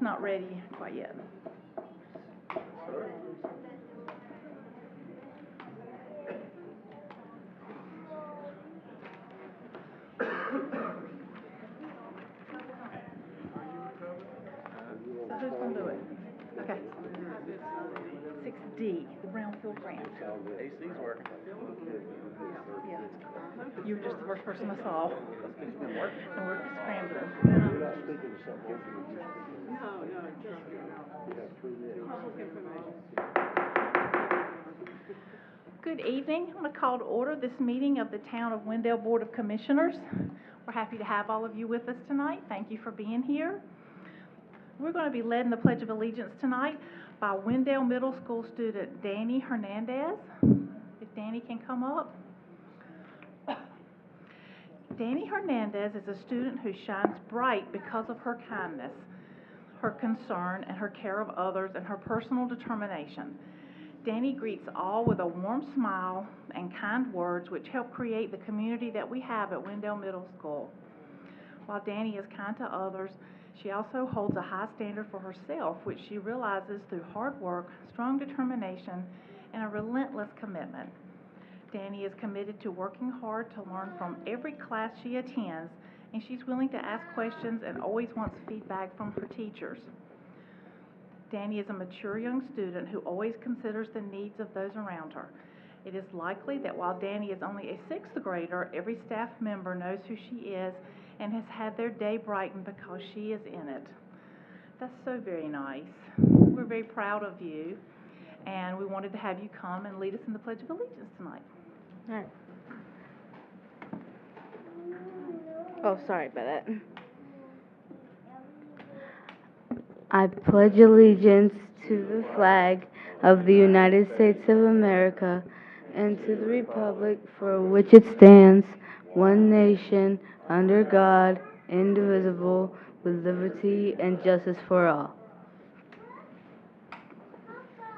not ready quite yet. So who's going to do it? Okay. 6D, the Brownfield Grant. AC's working. Yeah. You were just the first person I saw. It's been working. And we're scrambling. You're not speaking to something open, you're speaking. No, just You have 3 minutes. public information. Good evening. I'm going to call to order this meeting of the Town of Wendell Board of Commissioners. We're happy to have all of you with us tonight. Thank you for being here. We're going to be led in the Pledge of Allegiance tonight by Wendell Middle School student Danny Hernandez. If Danny can come up. Danny Hernandez is a student who shines bright because of her kindness, her concern, and her care of others, and her personal determination. Danny greets all with a warm smile and kind words, which help create the community that we have at Wendell Middle School. While Danny is kind to others, she also holds a high standard for herself, which she realizes through hard work, strong determination, and a relentless commitment. Danny is committed to working hard to learn from every class she attends, and she's willing to ask questions and always wants feedback from her teachers. Danny is a mature young student who always considers the needs of those around her. It is likely that while Danny is only a 6th grader, every staff member knows who she is and has had their day brightened because she is in it. That's so very nice. We're very proud of you, and we wanted to have you come and lead us in the Pledge of Allegiance tonight. All right. Oh, sorry about that. I pledge allegiance to the flag of the United States of America and to the republic for which it stands, one nation, under God, indivisible, with liberty and justice for all.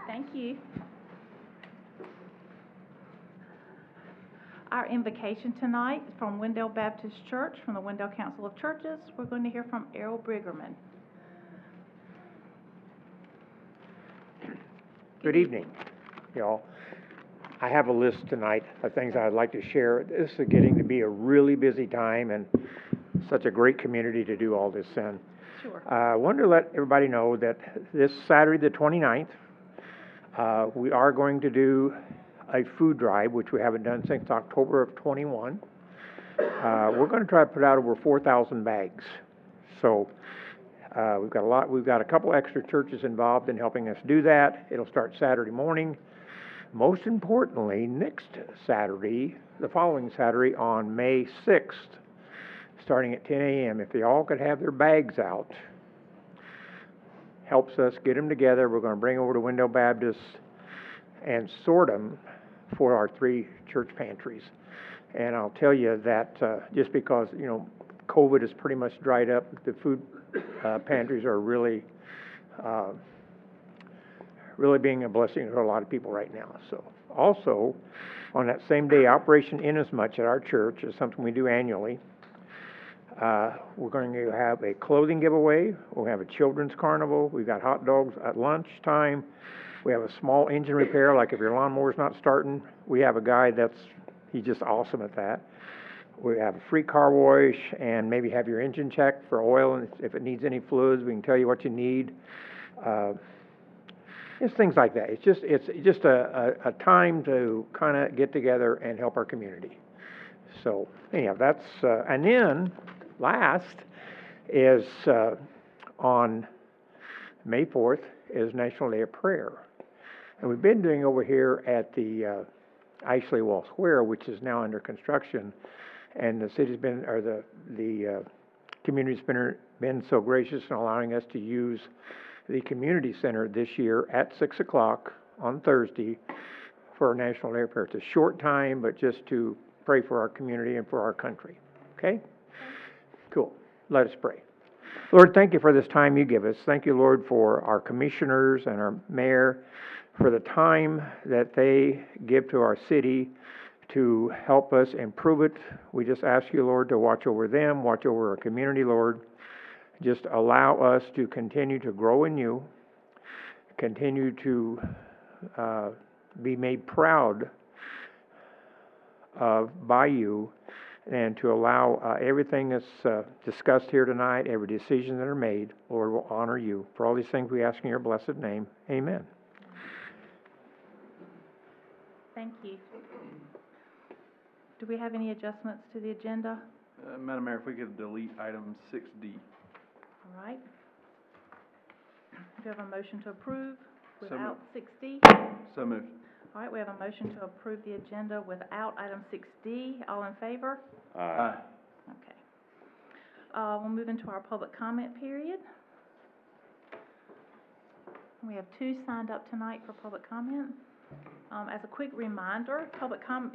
Thank you. Our invocation tonight is from Wendell Baptist Church, from the Wendell Council of Churches. We're going to hear from Errol Briggerman. Good evening, y'all. I have a list tonight of things I'd like to share. This is getting to be a really busy time and such a great community to do all this in. Sure. I wanted to let everybody know that this Saturday, the 29th, we are going to do a food drive, which we haven't done since October of 21. We're going to try to put out over 4,000 bags. So we've got a couple extra churches involved in helping us do that. It'll start Saturday morning. Most importantly, next Saturday, the following Saturday on May 6th, starting at 10 a.m., if they all could have their bags out, helps us get them together. We're going to bring over to Wendell Baptist and sort them for our 3 church pantries. And I'll tell you that just because, COVID has pretty much dried up, the food pantries are really being a blessing to a lot of people right now. So also, on that same day, Operation Inasmuch at our church is something we do annually. We're going to have a clothing giveaway. We'll have a children's carnival. We've got hot dogs at lunchtime. We have a small engine repair, like if your lawnmower's not starting, we have a guy he's just awesome at that. We have a free car wash and maybe have your engine checked for oil, and if it needs any fluids, we can tell you what you need. It's things like that. It's just a time to kind of get together and help our community. So anyhow, that's and then last is on May 4th is National Day of Prayer, and we've been doing over here at the Ashley Wall Square, which is now under construction, and the city's been, or the community's been so gracious in allowing us to use the community center this year at 6 o'clock on Thursday for our National Day of Prayer. It's a short time, but just to pray for our community and for our country. Okay? Cool. Let us pray. Lord, thank you for this time you give us. Thank you, Lord, for our commissioners and our mayor, for the time that they give to our city to help us improve it. We just ask you, Lord, to watch over them, watch over our community, Lord. just allow us to continue to grow in you, continue to be made proud by you, and to allow everything that's discussed here tonight, every decision that are made, Lord, will honor you. For all these things we ask in your blessed name. Amen. Thank you. Do we have any adjustments to the agenda? Madam Mayor, if we could delete item 6D. All right. Do you have a motion to approve without 6D? So moved. All right, we have a motion to approve the agenda without item 6D. All in favor? Aye. Okay. We'll move into our public comment period. We have 2 signed up tonight for public comment. As a quick reminder,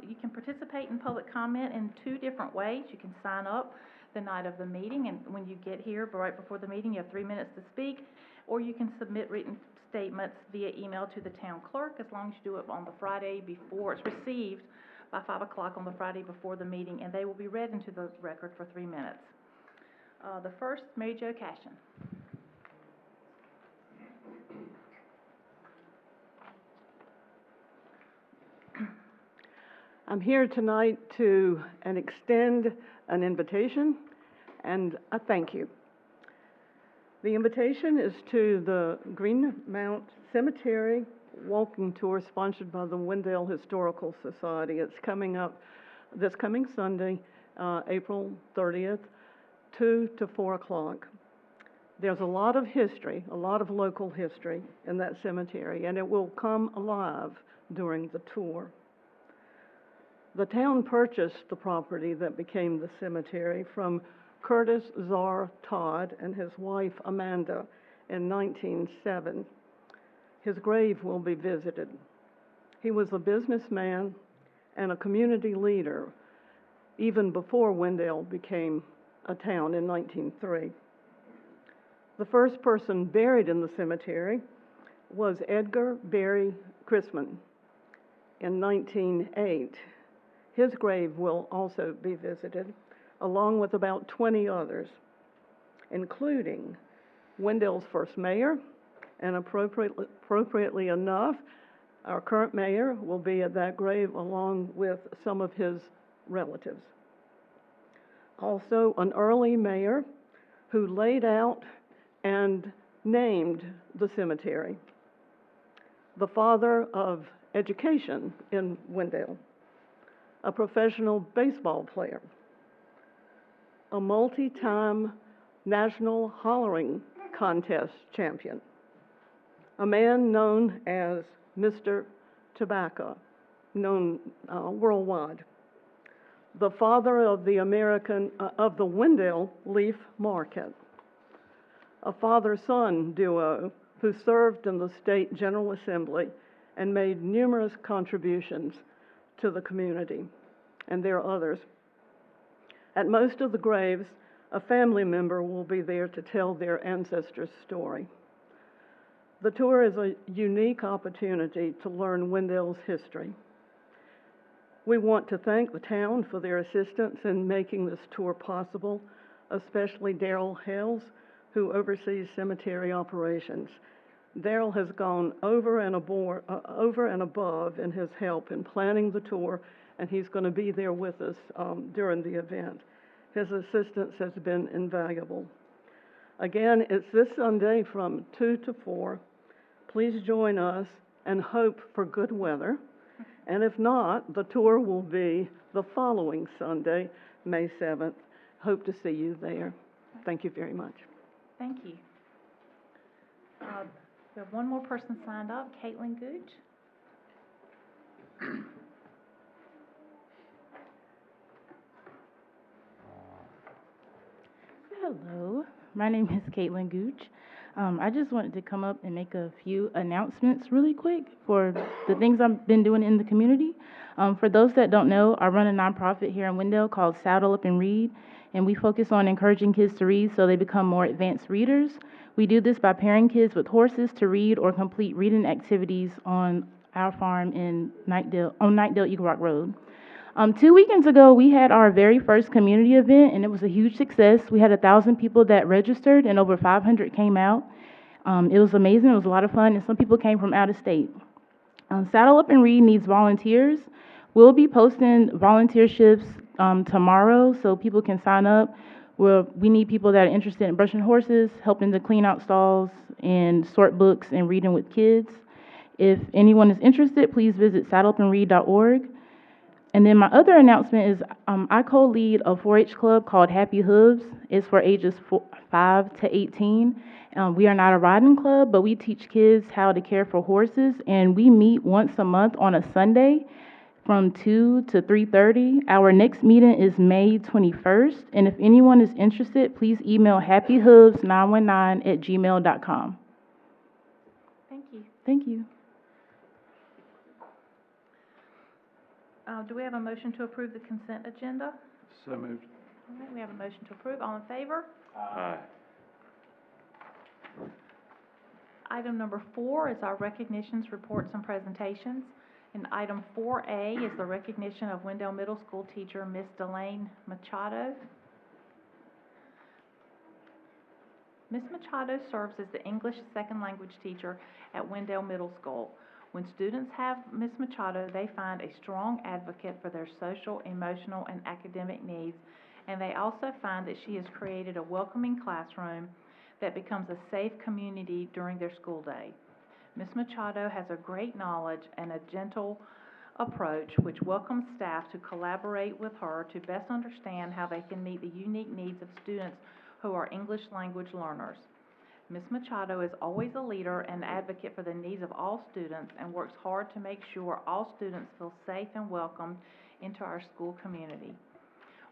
you can participate in public comment in 2 different ways. You can sign up the night of the meeting, and when you get here, right before the meeting, you have 3 minutes to speak, or you can submit written statements via email to the town clerk, as long as you do it on the Friday before it's received by 5 o'clock on the Friday before the meeting, and they will be read into the record for 3 minutes. The first, Mary Jo Cashin. I'm here tonight to extend an invitation and a thank you. The invitation is to the Greenmount Cemetery walking tour sponsored by the Wendell Historical Society. It's coming up this coming Sunday, April 30th, 2 to 4 o'clock. There's a lot of history, a lot of local history in that cemetery, and it will come alive during the tour. The town purchased the property that became the cemetery from Curtis Czar Todd and his wife Amanda in 1907. His grave will be visited. He was a businessman and a community leader even before Wendell became a town in 1903. The first person buried in the cemetery was Edgar Barry Chrisman in 1908. His grave will also be visited, along with about 20 others, including Wendell's first mayor, and appropriately enough, our current mayor will be at that grave along with some of his relatives. Also, an early mayor who laid out and named the cemetery, the father of education in Wendell, a professional baseball player, a multi-time national hollering contest champion, a man known as Mr. Tobacco, known worldwide, the father of the Wendell Leaf Market, a father-son duo who served in the state General Assembly and made numerous contributions to the community, and there are others. At most of the graves, a family member will be there to tell their ancestors' story. The tour is a unique opportunity to learn Wendell's history. We want to thank the town for their assistance in making this tour possible, especially Daryl Hales, who oversees cemetery operations. Daryl has gone over and above in his help in planning the tour, and he's going to be there with us during the event. His assistance has been invaluable. Again, it's this Sunday from 2 to 4. Please join us and hope for good weather. And if not, the tour will be the following Sunday, May 7th. Hope to see you there. Thank you very much. Thank you. We have one more person signed up, Caitlin Gooch. Hello, my name is Caitlin Gooch. I just wanted to come up and make a few announcements really quick for the things I've been doing in the community. For those that don't know, I run a nonprofit here in Wendell called Saddle Up and Read, and we focus on encouraging kids to read so they become more advanced readers. We do this by pairing kids with horses to read or complete reading activities on our farm in Knightdale, Eagle Rock Road. 2 weekends ago, we had our very first community event, and it was a huge success. We had 1,000 people that registered, and over 500 came out. It was amazing. It was a lot of fun, and some people came from out of state. Saddle Up and Read needs volunteers. We'll be posting volunteer shifts tomorrow, so people can sign up. We need people that are interested in brushing horses, helping to clean out stalls, and sort books and reading with kids. If anyone is interested, please visit saddleupandread.org. And then my other announcement is I co-lead a 4-H club called Happy Hooves. It's for ages 5 to 18. We are not a riding club, but we teach kids how to care for horses, and we meet once a month on a Sunday from 2 to 3:30. Our next meeting is May 21st, and if anyone is interested, please email happyhooves919@gmail.com. Thank you. Thank you. Do we have a motion to approve the consent agenda? So moved. All right, we have a motion to approve. All in favor? Aye. Item number 4 is our recognitions, reports, and presentations. And item 4A is the recognition of Wendell Middle School teacher, Miss Delane Machado. Ms. Machado serves as the English second language teacher at Wendell Middle School. When students have Ms. Machado, they find a strong advocate for their social, emotional, and academic needs, and they also find that she has created a welcoming classroom that becomes a safe community during their school day. Ms. Machado has a great knowledge and a gentle approach which welcomes staff to collaborate with her to best understand how they can meet the unique needs of students who are English language learners. Ms. Machado is always a leader and advocate for the needs of all students and works hard to make sure all students feel safe and welcomed into our school community.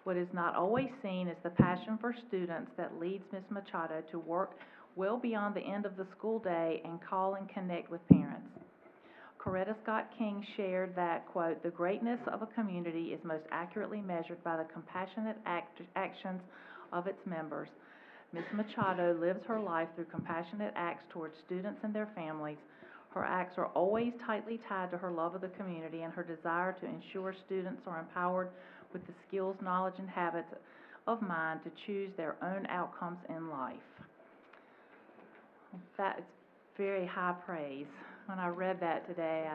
What is not always seen is the passion for students that leads Ms. Machado to work well beyond the end of the school day and call and connect with parents. Coretta Scott King shared that, quote, "The greatness of a community is most accurately measured by the compassionate actions of its members." Ms. Machado lives her life through compassionate acts towards students and their families. Her acts are always tightly tied to her love of the community and her desire to ensure students are empowered with the skills, knowledge, and habits of mind to choose their own outcomes in life. That is very high praise. When I read that today,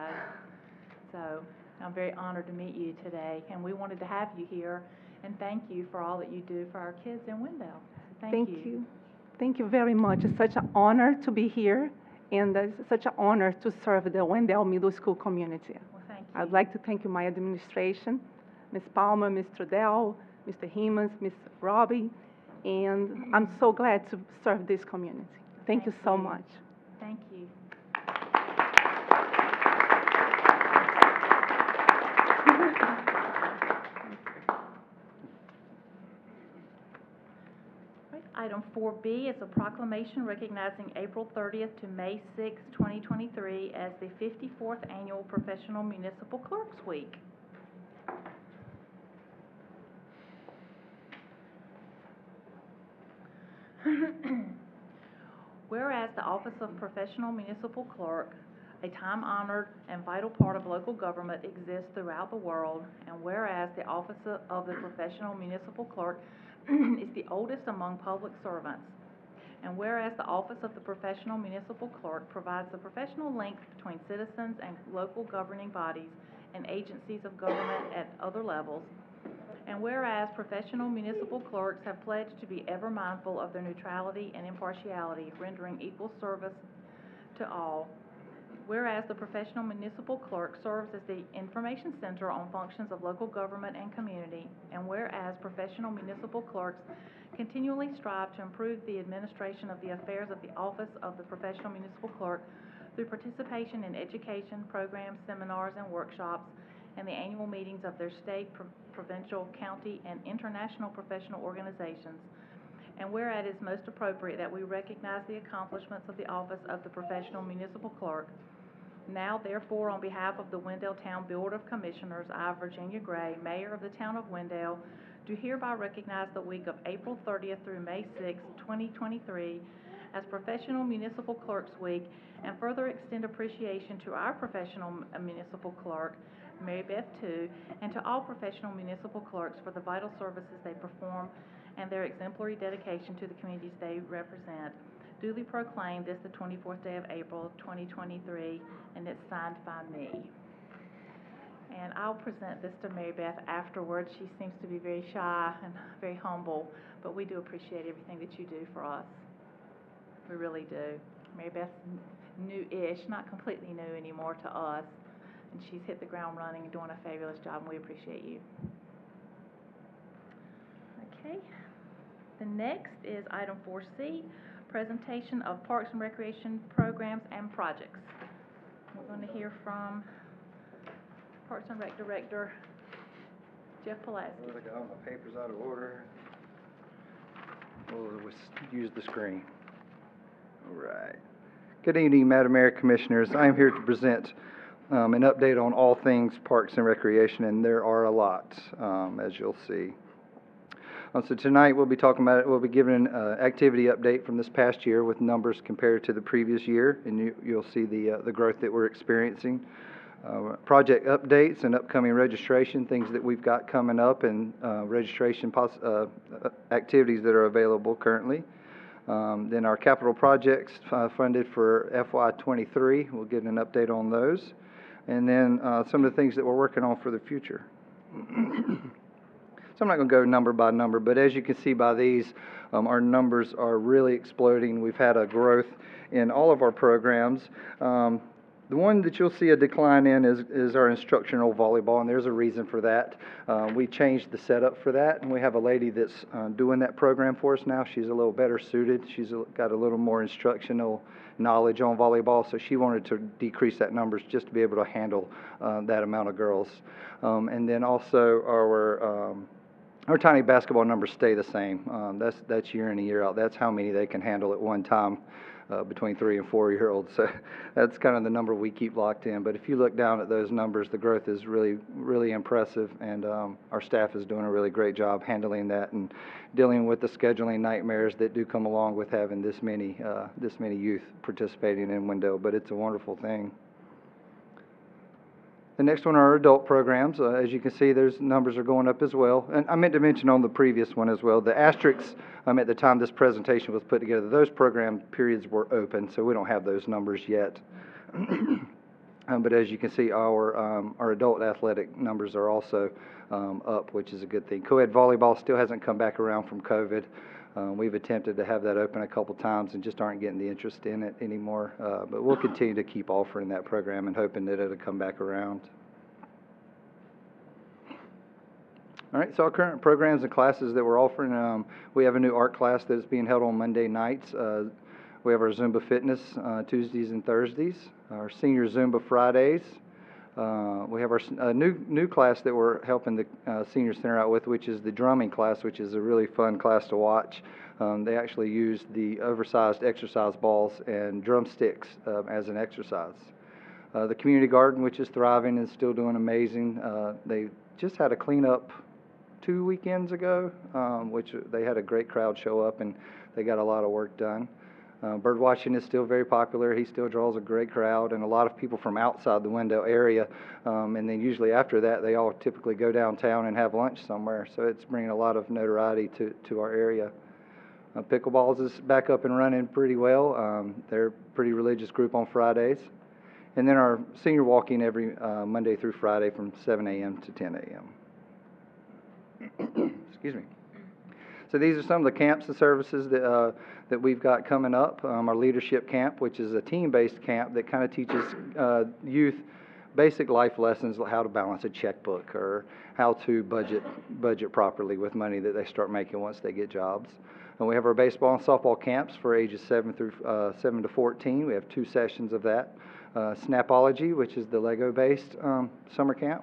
so I'm very honored to meet you today, and we wanted to have you here, and thank you for all that you do for our kids in Wendell. Thank you. Thank you very much. It's such an honor to be here, and it's such an honor to serve the Wendell Middle School community. Well, thank you. I'd like to thank you, my administration, Ms. Palmer, Mr. Dell, Mr. Hemans, Ms. Robbie, and I'm so glad to serve this community. Thank you so much. Thank you. Item 4B is a proclamation recognizing April 30th to May 6th, 2023 as the 54th Annual Professional Municipal Clerks Week. Whereas the Office of Professional Municipal Clerk, a time-honored and vital part of local government, exists throughout the world, and whereas the Office of the Professional Municipal Clerk is the oldest among public servants, and whereas the Office of the Professional Municipal Clerk provides the professional link between citizens and local governing bodies and agencies of government at other levels, and whereas professional municipal clerks have pledged to be ever mindful of their neutrality and impartiality, rendering equal service to all, whereas the professional municipal clerk serves as the information center on functions of local government and community, and whereas professional municipal clerks continually strive to improve the administration of the affairs of the Office of the Professional Municipal Clerk through participation in education, programs, seminars, and workshops, and the annual meetings of their state, provincial, county, and international professional organizations. And whereas it is most appropriate that we recognize the accomplishments of the Office of the Professional Municipal Clerk, now therefore on behalf of the Wendell Town Board of Commissioners, I, Virginia Gray, Mayor of the Town of Wendell, do hereby recognize the week of April 30th through May 6th, 2023 as Professional Municipal Clerks Week, and further extend appreciation to our professional municipal clerk, Mary Beth too, and to all professional municipal clerks for the vital services they perform and their exemplary dedication to the communities they represent. Duly proclaimed this the 24th day of April, 2023, and it's signed by me. And I'll present this to Mary Beth afterwards. She seems to be very shy and very humble, but we do appreciate everything that you do for us. We really do. Mary Beth's new-ish, not completely new anymore to us, and she's hit the ground running and doing a fabulous job, and we appreciate you. Okay. The next is item 4C, presentation of Parks and Recreation programs and projects. We're going to hear from Parks and Rec Director Jeff Pulaski. I got all my papers out of order. We'll use the screen. All right. Good evening, Madam Mayor, Commissioners. I am here to present an update on all things Parks and Recreation, and there are a lot, as you'll see. So tonight we'll be giving an activity update from this past year with numbers compared to the previous year, and you'll see the growth that we're experiencing. Project updates and upcoming registration, things that we've got coming up, and registration activities that are available currently. Then our capital projects funded for FY23, we'll get an update on those. And then some of the things that we're working on for the future. So I'm not going to go number by number, but as you can see by these, our numbers are really exploding. We've had a growth in all of our programs. The one that you'll see a decline in is our instructional volleyball, and there's a reason for that. We changed the setup for that, and we have a lady that's doing that program for us now. She's a little better suited. She's got a little more instructional knowledge on volleyball, so she wanted to decrease that numbers just to be able to handle that amount of girls. And then also our tiny basketball numbers stay the same. That's year in and year out. That's how many they can handle at one time. Between 3 and 4 year olds. So that's kind of the number we keep locked in. But if you look down at those numbers, the growth is really, really impressive, and our staff is doing a really great job handling that and dealing with the scheduling nightmares that do come along with having this many youth participating in Wendell. But it's a wonderful thing. The next one are our adult programs. As you can see, those numbers are going up as well. And I meant to mention on the previous one as well, the asterisks at the time this presentation was put together, those program periods were open, so we don't have those numbers yet. But as you can see, our adult athletic numbers are also up, which is a good thing. Co-ed volleyball still hasn't come back around from COVID. We've attempted to have that open a couple times and just aren't getting the interest in it anymore. But we'll continue to keep offering that program and hoping that it'll come back around. All right, so our current programs and classes that we're offering, we have a new art class that is being held on Monday nights. We have our Zumba Fitness Tuesdays and Thursdays, our Senior Zumba Fridays. We have our new class that we're helping the Senior Center out with, which is the drumming class, which is a really fun class to watch. They actually use the oversized exercise balls and drumsticks as an exercise. The community garden, which is thriving and still doing amazing. They just had a cleanup 2 weekends ago, which they had a great crowd show up and they got a lot of work done. Bird watching is still very popular. He still draws a great crowd and a lot of people from outside the Wendell area. And then usually after that, they all typically go downtown and have lunch somewhere. So it's bringing a lot of notoriety to our area. Pickleballs is back up and running pretty well. They're a pretty religious group on Fridays. And then our senior walking every Monday through Friday from 7 a.m. to 10 a.m. Excuse me. So these are some of the camps and services that we've got coming up. Our leadership camp, which is a team-based camp that kind of teaches youth basic life lessons, like how to balance a checkbook or how to budget properly with money that they start making once they get jobs. And we have our baseball and softball camps for ages 7 to 14. We have 2 sessions of that. Snapology, which is the Lego-based summer camp.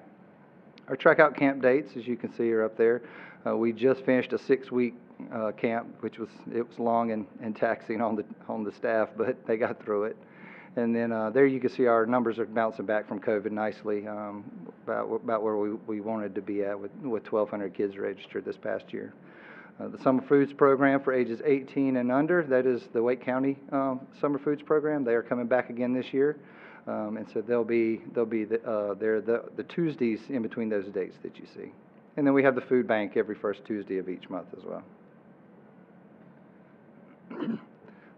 Our trek-out camp dates, as you can see, are up there. We just finished a 6-week camp, which was long and taxing on the staff, but they got through it. And then there you can see our numbers are bouncing back from COVID nicely, about where we wanted to be at with 1,200 kids registered this past year. The Summer Foods Program for ages 18 and under, that is the Wake County Summer Foods Program. They are coming back again this year. And so they'll be there the Tuesdays in between those dates that you see. And then we have the food bank every first Tuesday of each month as well.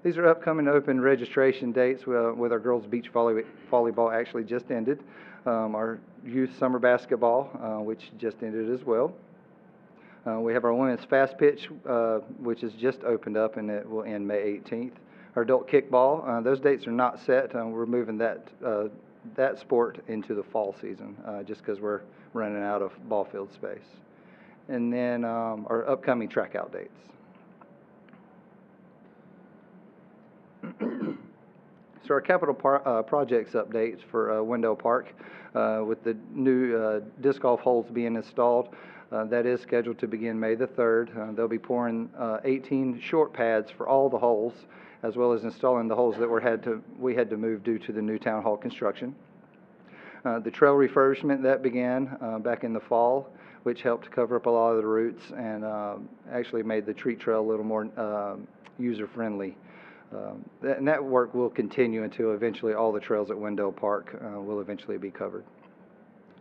These are upcoming open registration dates with our girls' beach volleyball actually just ended. Our youth summer basketball, which just ended as well. We have our women's fast pitch, which has just opened up, and it will end May 18th. Our adult kickball, those dates are not set. We're moving that sport into the fall season just because we're running out of ball field space. And then our upcoming track out dates. So our capital projects updates for Wendell Park with the new disc golf holes being installed. That is scheduled to begin May the 3rd. They'll be pouring 18 short pads for all the holes, as well as installing the holes that we had to move due to the new town hall construction. The trail refurbishment that began back in the fall, which helped cover up a lot of the routes and actually made the treat trail a little more user-friendly. And that work will continue until eventually all the trails at Wendell Park will eventually be covered.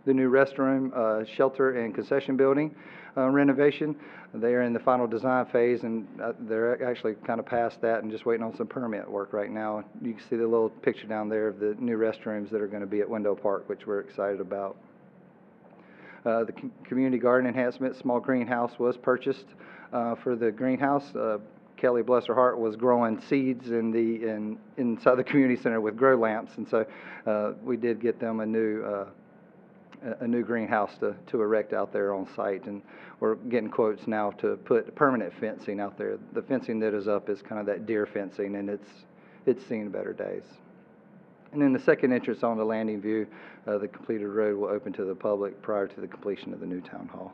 The new restroom, shelter, and concession building renovation, they are in the final design phase, and they're actually kind of past that and just waiting on some permit work right now. You can see the little picture down there of the new restrooms that are going to be at Wendell Park, which we're excited about. The community garden enhancement, small greenhouse was purchased for the greenhouse. Kelly, bless her heart, was growing seeds inside the community center with grow lamps, and so we did get them a new greenhouse to erect out there on site, and we're getting quotes now to put permanent fencing out there. The fencing that is up is kind of that deer fencing, and it's seen better days. And then the second entrance on the landing view, the completed road will open to the public prior to the completion of the new town hall.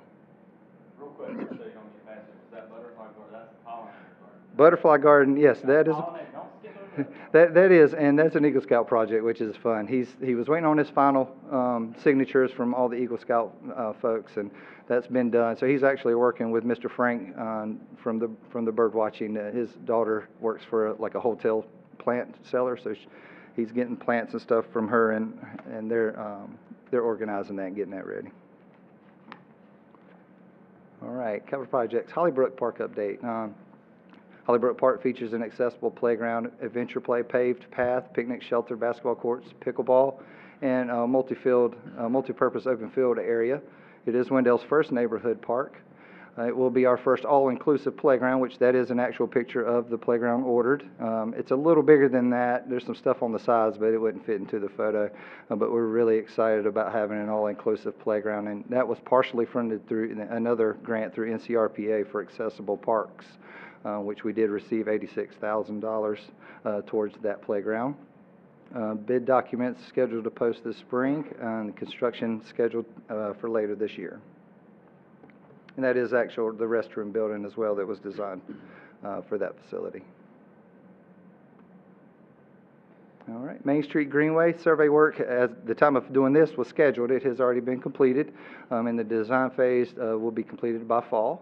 Real quick, just so you don't get past it, was that butterfly garden? That's the pollinator garden. Butterfly garden, yes, that is. Don't skip over that. That is, and that's an Eagle Scout project, which is fun. He was waiting on his final signatures from all the Eagle Scout folks, and that's been done. So he's actually working with Mr. Frank from the bird watching. His daughter works for like a hotel plant seller, so he's getting plants and stuff from her, and they're organizing that and getting that ready. All right, cover projects. Hollybrook Park update. Hollybrook Park features an accessible playground, adventure play, paved path, picnic shelter, basketball courts, pickleball, and a multi-purpose open field area. It is Wendell's first neighborhood park. It will be our first all-inclusive playground, which that is an actual picture of the playground ordered. It's a little bigger than that. There's some stuff on the sides, but it wouldn't fit into the photo. But we're really excited about having an all-inclusive playground, and that was partially funded through another grant through NCRPA for accessible parks, which we did receive $86,000 towards that playground. Bid documents scheduled to post this spring, and construction scheduled for later this year. And that is the restroom building as well that was designed for that facility. All right, Main Street Greenway survey work at the time of doing this was scheduled. It has already been completed, and the design phase will be completed by fall.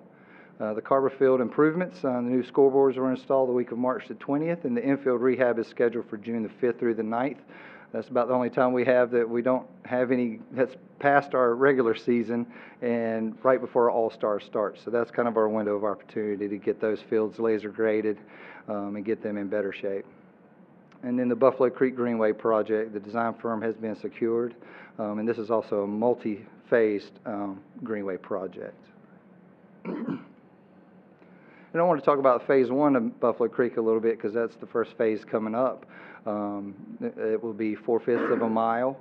The Carver Field improvements, the new scoreboards were installed the week of March the 20th, and the infield rehab is scheduled for June the 5th through the 9th. That's about the only time we have that we don't have any that's past our regular season and right before our All-Star starts. So that's kind of our window of opportunity to get those fields laser graded and get them in better shape. And then the Buffalo Creek Greenway project, the design firm has been secured, and this is also a multi-phased greenway project. And I want to talk about phase one of Buffalo Creek a little bit because that's the first phase coming up. It will be 4/5 of a mile.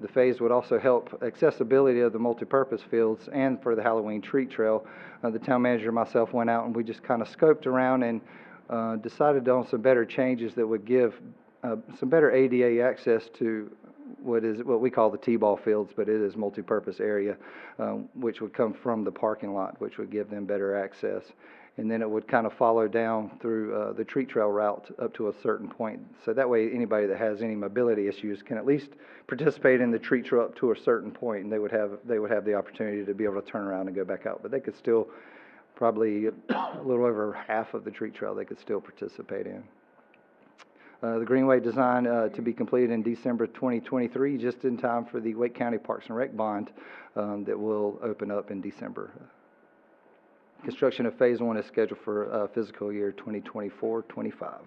The phase would also help accessibility of the multipurpose fields and for the Halloween treat trail. The town manager and myself went out and we just kind of scoped around and decided on some better changes that would give some better ADA access to what we call the T-ball fields, but it is multipurpose area, which would come from the parking lot, which would give them better access. And then it would kind of follow down through the treat trail route up to a certain point. So that way anybody that has any mobility issues can at least participate in the treat trail up to a certain point, and they would have the opportunity to be able to turn around and go back out. But they could still, probably a little over half of the treat trail they could still participate in. The Greenway design to be completed in December 2023, just in time for the Wake County Parks and Rec bond that will open up in December. Construction of Phase 1 is scheduled for fiscal year 2024-25.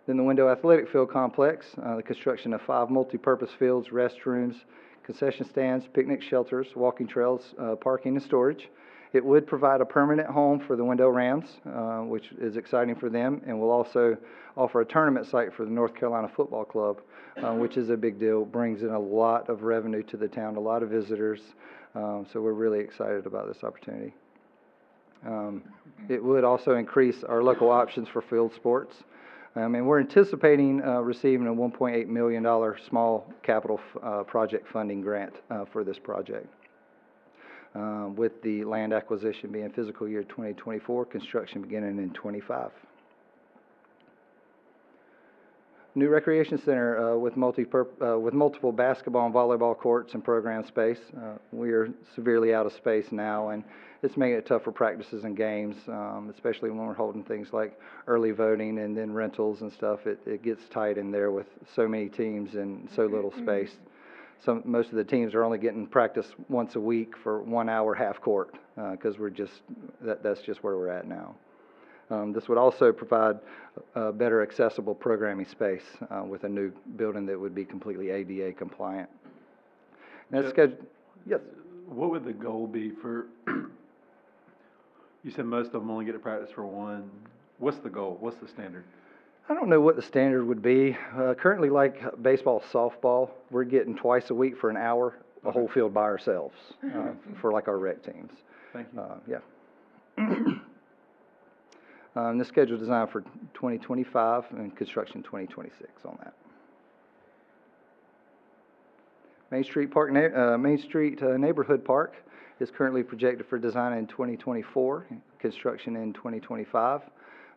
Then the Wendell Athletic Field Complex, the construction of 5 multi-purpose fields, restrooms, concession stands, picnic shelters, walking trails, parking, and storage. It would provide a permanent home for the Wendell Rams, which is exciting for them, and will also offer a tournament site for the North Carolina Football Club, which is a big deal. Brings in a lot of revenue to the town, a lot of visitors, so we're really excited about this opportunity. It would also increase our local options for field sports. And we're anticipating receiving a $1.8 million small capital project funding grant for this project, with the land acquisition being fiscal year 2024, construction beginning in 25. New recreation center with multiple basketball and volleyball courts and program space. We are severely out of space now, and it's making it tough for practices and games, especially when we're holding things like early voting and then rentals and stuff. It gets tight in there with so many teams and so little space. Most of the teams are only getting practice once a week for 1 hour half court, because that's just where we're at now. This would also provide better accessible programming space with a new building that would be completely ADA compliant. And that's scheduled. Yes. What would the goal be for, you said most of them only get to practice for 1. What's the goal? What's the standard? I don't know what the standard would be. Currently, like baseball, softball, we're getting twice a week for an hour, the whole field by ourselves, for like our rec teams. Thank you. Yeah. This schedule designed for 2025 and construction 2026 on that. Main Street Neighborhood Park is currently projected for design in 2024, construction in 2025.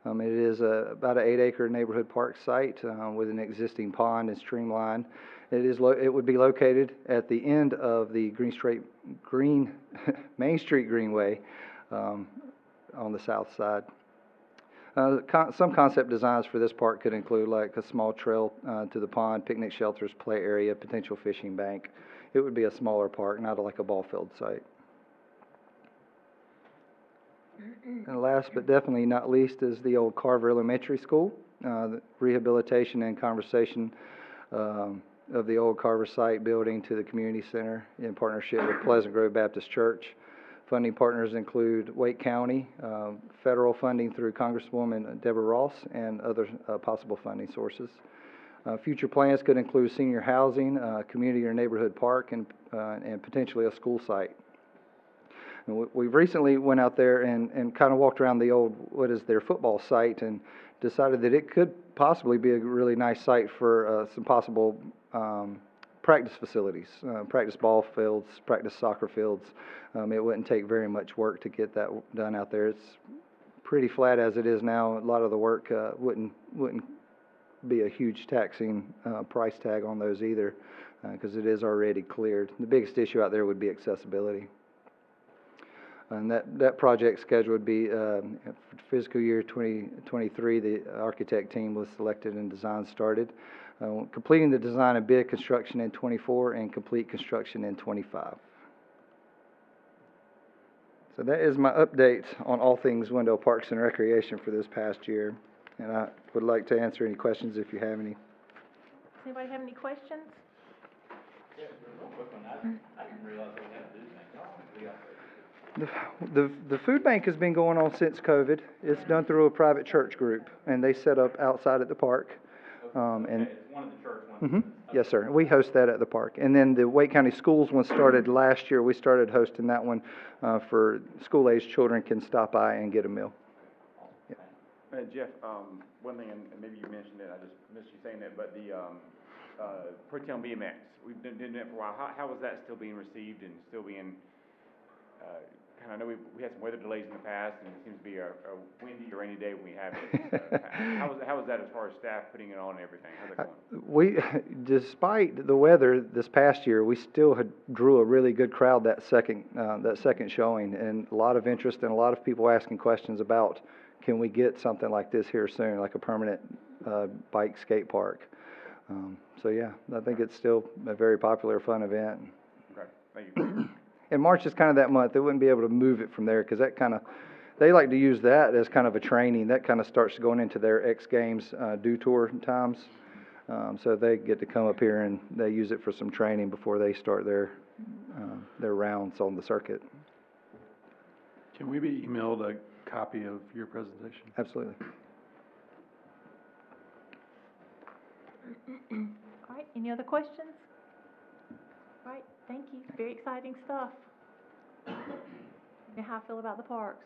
It is about an 8-acre neighborhood park site with an existing pond and streamline. It would be located at the end of the Main Street Greenway on the south side. Some concept designs for this park could include like a small trail to the pond, picnic shelters, play area, potential fishing bank. It would be a smaller park, not like a ball field site. And last but definitely not least is the old Carver Elementary School. The rehabilitation and conversation of the old Carver site building to the community center in partnership with Pleasant Grove Baptist Church. Funding partners include Wake County, federal funding through Congresswoman Deborah Ross, and other possible funding sources. Future plans could include senior housing, community or neighborhood park, and potentially a school site. And we've recently went out there and kind of walked around the old, their football site, and decided that it could possibly be a really nice site for some possible practice facilities, practice ball fields, practice soccer fields. It wouldn't take very much work to get that done out there. It's pretty flat as it is now. A lot of the work wouldn't be a huge taxing price tag on those either, because it is already cleared. The biggest issue out there would be accessibility. And that project schedule would be fiscal year 2023. The architect team was selected and design started. Completing the design and bid construction in 24 and complete construction in 25. So that is my update on all things Wendell Parks and Recreation for this past year. And I would like to answer any questions if you have any. Does anybody have any questions? Yeah, real quick one. I didn't realize we had to do that. The food bank has been going on since COVID. It's done through a private church group, and they set up outside at the park. And It's one of the church ones. Yes, sir. We host that at the park. And then the Wake County Schools one started last year. We started hosting that one for school-aged children can stop by and get a meal. Yeah. Jeff, one thing, and maybe you mentioned it, I just missed you saying that, but the per town BMX, we've been doing that for a while. How is that still being received and still being I know we had some weather delays in the past, and it seems to be a windy or rainy day when we have it. How is that as far as staff putting it on and everything? How's that going? Despite the weather this past year, we still drew a really good crowd that second showing, and a lot of interest and a lot of people asking questions about can we get something like this here soon, like a permanent bike skate park? So yeah, I think it's still a very popular, fun event. Okay, thank you. And March is kind of that month. They wouldn't be able to move it from there because that kind of, they like to use that as kind of a training. That kind of starts going into their X Games Dew Tour times. So they get to come up here and they use it for some training before they start their rounds on the circuit. Can we be emailed a copy of your presentation? Absolutely. All right, any other questions? All right, thank you. Very exciting stuff. You know how I feel about the parks.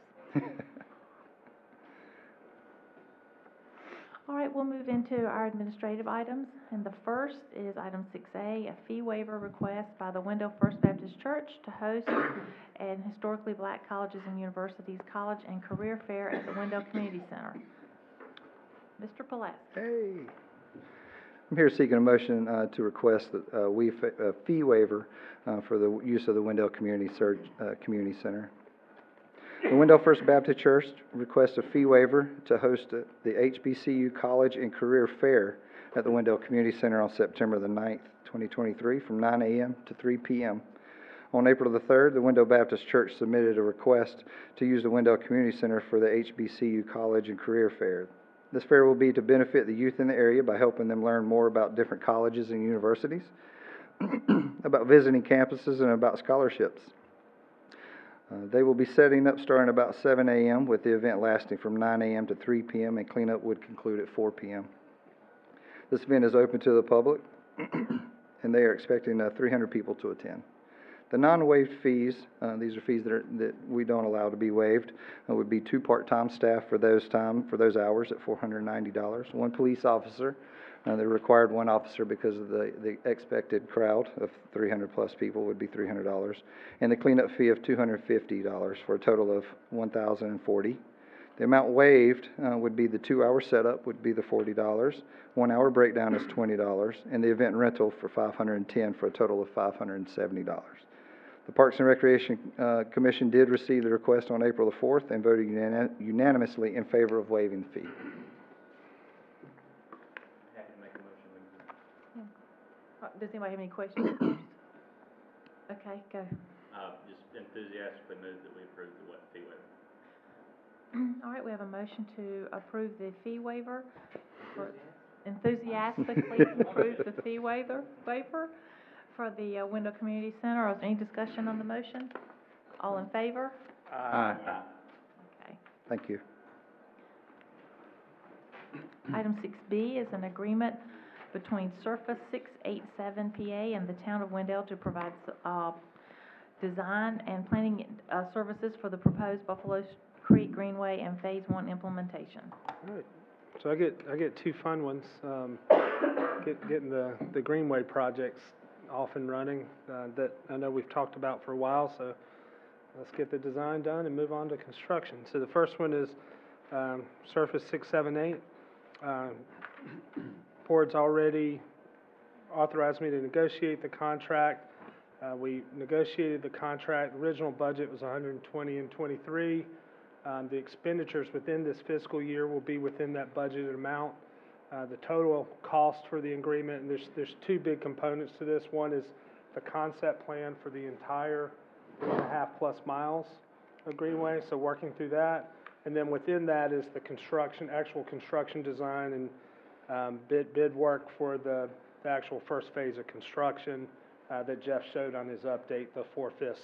All right, we'll move into our administrative items, and the first is item 6A, a fee waiver request by the Wendell First Baptist Church to host an historically black colleges and universities college and career fair at the Wendell Community Center. Mr. Pulaski. Hey. I'm here seeking a motion to request a fee waiver for the use of the Wendell Community Center. The Wendell First Baptist Church requests a fee waiver to host the HBCU College and Career Fair at the Wendell Community Center on September the 9th, 2023, from 9 a.m. to 3 p.m. On April the 3rd, the Wendell Baptist Church submitted a request to use the Wendell Community Center for the HBCU College and Career Fair. This fair will be to benefit the youth in the area by helping them learn more about different colleges and universities, about visiting campuses, and about scholarships. They will be setting up starting about 7 a.m. with the event lasting from 9 a.m. to 3 p.m. and cleanup would conclude at 4 p.m. This event is open to the public and they are expecting 300 people to attend. The non-waived fees, these are fees that we don't allow to be waived, would be 2 part-time staff for those hours at $490, 1 police officer. They're required 1 officer because of the expected crowd of 300 plus people would be $300, and the cleanup fee of $250 for a total of $1,040. The amount waived would be the 2-hour setup would be the $40, 1 hour breakdown is $20, and the event rental for $510 for a total of $570. The Parks and Recreation Commission did receive the request on April the 4th and voted unanimously in favor of waiving the fee. Does anybody have any questions? Okay, go. Just enthusiastically move that we approve the fee waiver. All right, we have a motion to approve the fee waiver. Enthusiastically approve the fee waiver for the Wendell Community Center. Is there any discussion on the motion? All in favor? Aye. Okay. Thank you. Item 6B is an agreement between Surface 687 PA and the town of Wendell to provide design and planning services for the proposed Buffalo Creek Greenway and Phase 1 implementation. All right. So I get 2 fun ones. Getting the Greenway projects off and running that I know we've talked about for a while. So let's get the design done and move on to construction. So the first one is Surface 678. Board's already authorized me to negotiate the contract. We negotiated the contract. The original budget was $120 and $23. The expenditures within this fiscal year will be within that budgeted amount. The total cost for the agreement, and there's 2 big components to this. One is the concept plan for the entire 3.5+ miles of Greenway, so working through that. And then within that is the actual construction design and bid work for the actual first phase of construction that Jeff showed on his update, the 4/5,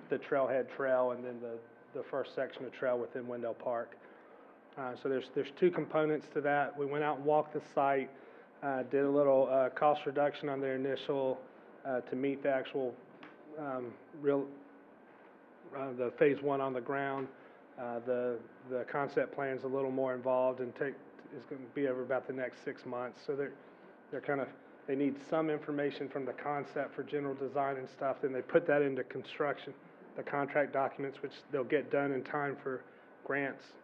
the Trailhead Trail, and then the first section of trail within Wendell Park. So there's 2 components to that. We went out and walked the site, did a little cost reduction on their initial to meet the actual the phase 1 on the ground. The concept plan is a little more involved and is going to be over about the next 6 months. So they need some information from the concept for general design and stuff. Then they put that into construction, the contract documents, which they'll get done in time for grants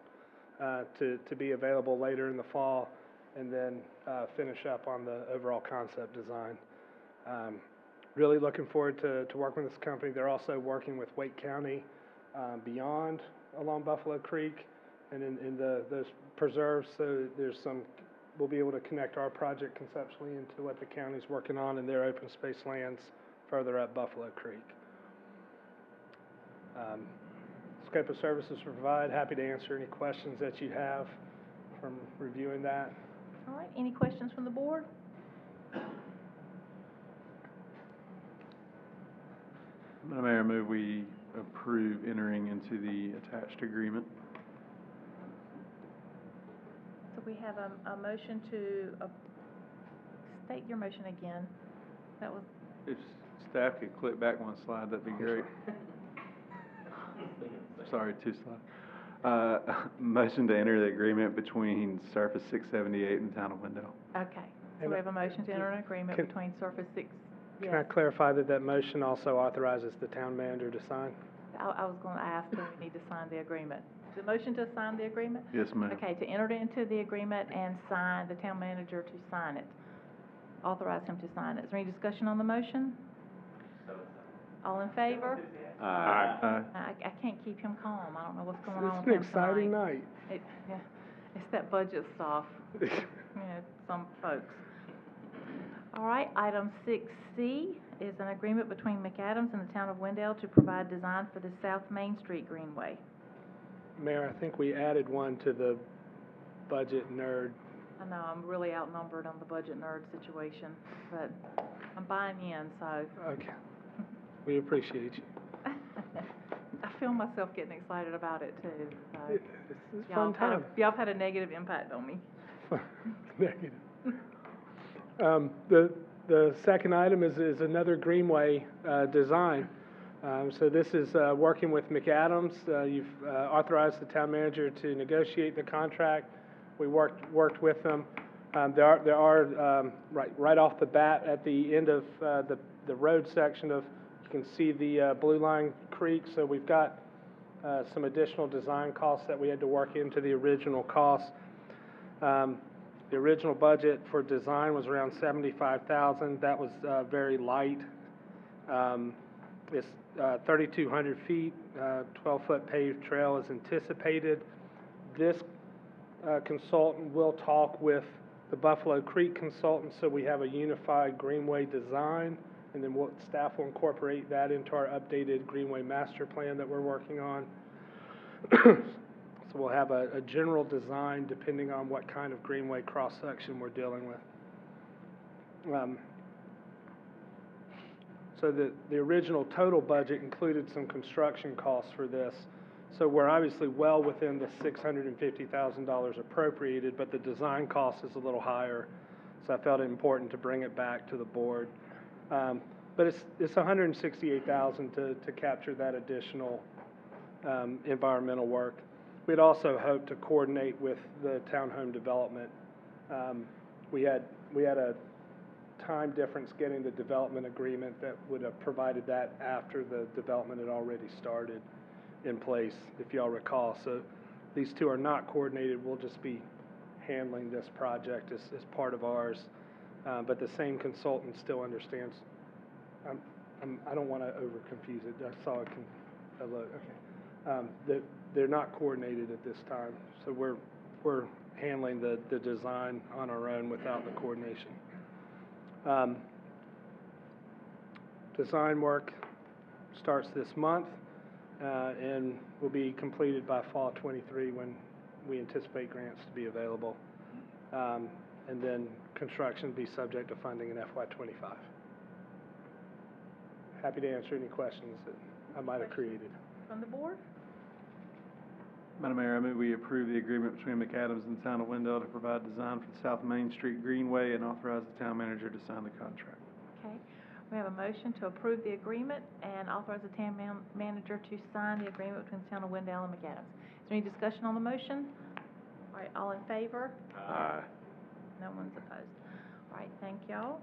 to be available later in the fall, and then finish up on the overall concept design. Really looking forward to working with this company. They're also working with Wake County beyond along Buffalo Creek and in those preserves, so there's some, we'll be able to connect our project conceptually into what the county's working on in their open space lands further up Buffalo Creek. Scope of services provide, happy to answer any questions that you have from reviewing that. All right, any questions from the board? Madam Mayor, I move we approve entering into the attached agreement. So we have a motion to, state your motion again. That was, If staff could click back one slide, that'd be great. Sorry, two slides. Motion to enter the agreement between Surface 678 and the town of Wendell. okay. So we have a motion to enter an agreement Can- between Surface 6, Can I yes. clarify that that motion also authorizes the town manager to sign? I was gonna ask, do we need to sign the agreement? The motion to sign the agreement? Yes, ma'am. Okay, to enter into the agreement and sign, the town manager to sign it. Authorize him to sign it. Is there any discussion on the motion? All in favor? Aye. I can't keep him calm. I don't know what's going on It's with an him exciting tonight. night. Yeah, it's that budget stuff, you know, some folks. All right, item 6C is an agreement between McAdams and the town of Wendell to provide design for the South Main Street Greenway. Mayor, I think we added one to the budget nerd. I know, I'm really outnumbered on the budget nerd situation, but I'm buying in, so. Okay. We appreciate you. I feel myself getting excited about it too, so. It's a fun time. Y'all have had a negative impact on me. Negative. The second item is another greenway design. So this is working with McAdams. You've authorized the town manager to negotiate the contract. We worked with them. There are right off the bat at the end of the road section of, you can see the Blue Line Creek. So we've got some additional design costs that we had to work into the original cost. The original budget for design was around $75,000. That was very light. It's 3,200 feet, 12-foot paved trail is anticipated. This consultant will talk with the Buffalo Creek consultant, so we have a unified greenway design, and then staff will incorporate that into our updated greenway master plan that we're working on. So we'll have a general design depending on what kind of greenway cross-section we're dealing with. So the original total budget included some construction costs for this. So we're obviously well within the $650,000 appropriated, but the design cost is a little higher. So I felt it important to bring it back to the board. But it's $168,000 to capture that additional environmental work. We'd also hoped to coordinate with the townhome development. We had a time difference getting the development agreement that would have provided that after the development had already started in place, if y'all recall. So these two are not coordinated. We'll just be handling this project as part of ours. But the same consultant still understands. I don't want to over confuse it. I saw it. Okay. They're not coordinated at this time, so we're handling the design on our own without the coordination. Design work starts this month and will be completed by fall 23 when we anticipate grants to be available. And then construction will be subject to funding in FY 25. Happy to answer any questions that I might have created. From the board? Madam Mayor, I move we approve the agreement between McAdams and the town of Wendell to provide design for the South Main Street Greenway and authorize the town manager to sign the contract. Okay. We have a motion to approve the agreement and authorize the town manager to sign the agreement between the town of Wendell and McAdams. Is there any discussion on the motion? All right, all in favor? Aye. No one's opposed. All right, thank y'all.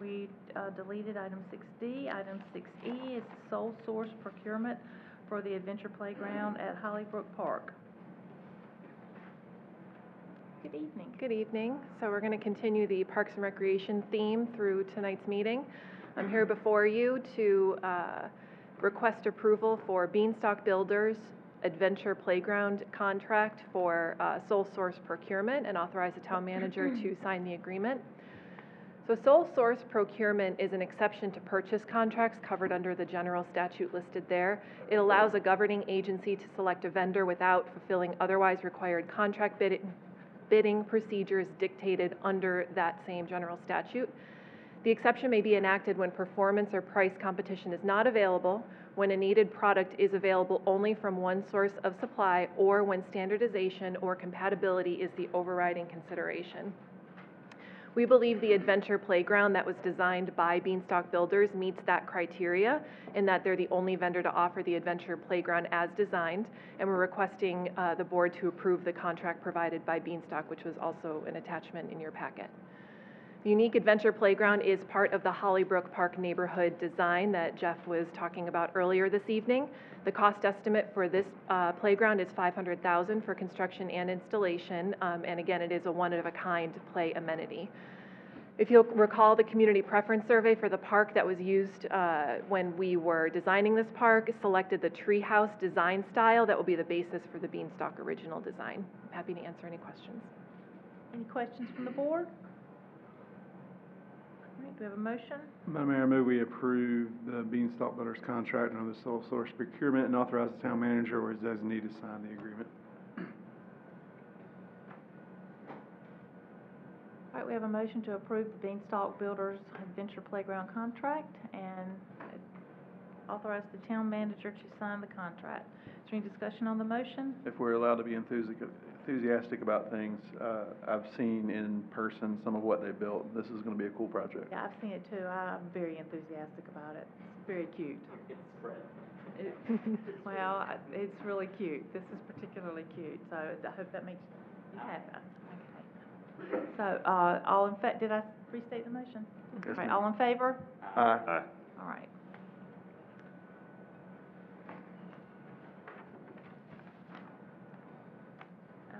We deleted item 6D. Item 6E is sole source procurement for the adventure playground at Hollybrook Park. Good evening. Good evening. So we're going to continue the Parks and Recreation theme through tonight's meeting. I'm here before you to request approval for Beanstalk Builders adventure playground contract for sole source procurement and authorize the town manager to sign the agreement. So sole source procurement is an exception to purchase contracts covered under the general statute listed there. It allows a governing agency to select a vendor without fulfilling otherwise required contract bidding procedures dictated under that same general statute. The exception may be enacted when performance or price competition is not available, when a needed product is available only from one source of supply, or when standardization or compatibility is the overriding consideration. We believe the adventure playground that was designed by Beanstalk Builders meets that criteria in that they're the only vendor to offer the adventure playground as designed, and we're requesting the board to approve the contract provided by Beanstalk, which was also an attachment in your packet. The unique adventure playground is part of the Hollybrook Park neighborhood design that Jeff was talking about earlier this evening. The cost estimate for this playground is $500,000 for construction and installation, and again, it is a one-of-a-kind play amenity. If you'll recall, the community preference survey for the park that was used when we were designing this park selected the treehouse design style that will be the basis for the Beanstalk original design. I'm happy to answer any questions. Any questions from the board? All right, do we have a motion? Madam Mayor, I move we approve the Beanstalk Builders contract under the sole source procurement and authorize the town manager or his designee to sign the agreement. All right, we have a motion to approve the Beanstalk Builders Adventure Playground contract and authorize the town manager to sign the contract. Is there any discussion on the motion? If we're allowed to be enthusiastic about things, I've seen in person some of what they built. This is gonna be a cool project. Yeah, I've seen it too. I'm very enthusiastic about it. It's very cute. It's spread. Well, it's really cute. This is particularly cute, so I hope that makes you happy. Okay. So, did I restate the motion? Yes, All right, ma'am. all in favor? Aye. All right.